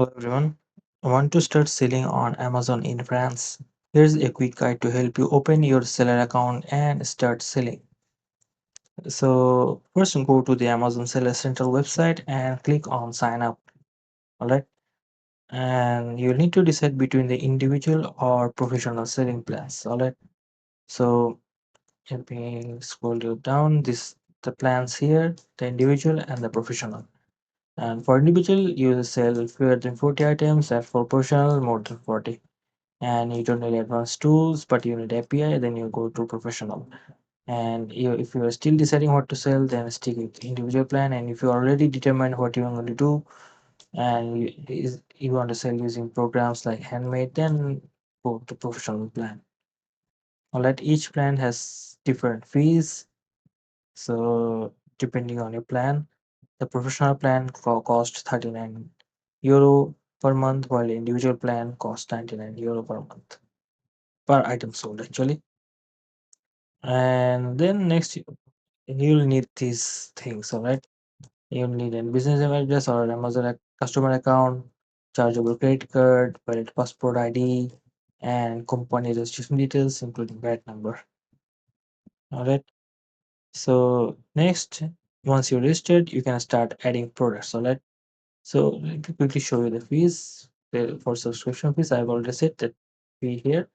Hello everyone. Want to start selling on Amazon in France? Here's a quick guide to help you open your seller account and start selling. So first go to the Amazon Seller Central website and click on sign up. Alright. And you need to decide between the individual or professional selling plans. Alright. So let me scroll you down. This the plans here, the individual and the professional. And for individual, you sell fewer than 40 items, and for professional, more than 40. And you don't need advanced tools, but you need API, then you go to professional. And if you are still deciding what to sell, then stick with individual plan. And if you already determined what you are going to do, and you want to sell using programs like Handmade, then go to professional plan. All right, each plan has different fees. So depending on your plan, the professional plan costs 39 euro per month, while the individual plan costs 99 euro per month per item sold actually. And then next you'll need these things. All right, you'll need a business email address or Amazon customer account, chargeable credit card, valid passport ID, and company registration details including VAT number. All right, so next, once you're registered, you can start adding products. All right, so let me quickly show you the fees. For subscription fees, I've already said that fee here.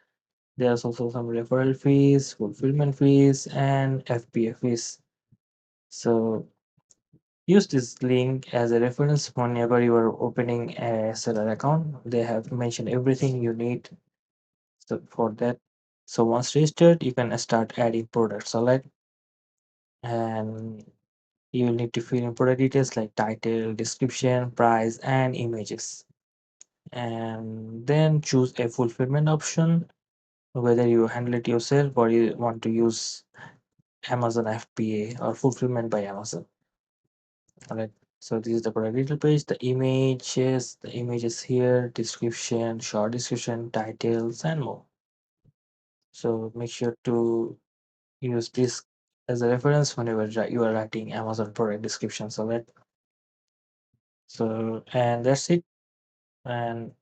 There's also some referral fees, fulfillment fees, and FBA fees. So use this link as a reference whenever you are opening a seller account. They have mentioned everything you need for that. So once registered, you can start adding products. All right, and you will need to fill in product details like title, description, price, and images. And then choose a fulfillment option, whether you handle it yourself or you want to use Amazon FBA or fulfillment by Amazon. All right. So this is the product detail page. The images here, description, short description, titles, and more. So make sure to use this as a reference whenever you are writing Amazon product descriptions. All right. So and that's it. And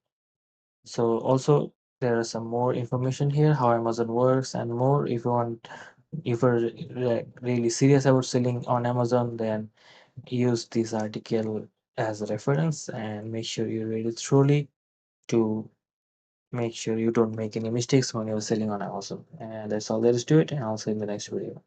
so also there are some more information here how Amazon works and more. If you're really serious about selling on Amazon, then use this article as a reference and make sure you read it thoroughly to make sure you don't make any mistakes when you're selling on Amazon. And that's all there is to it. And I'll see you in the next video.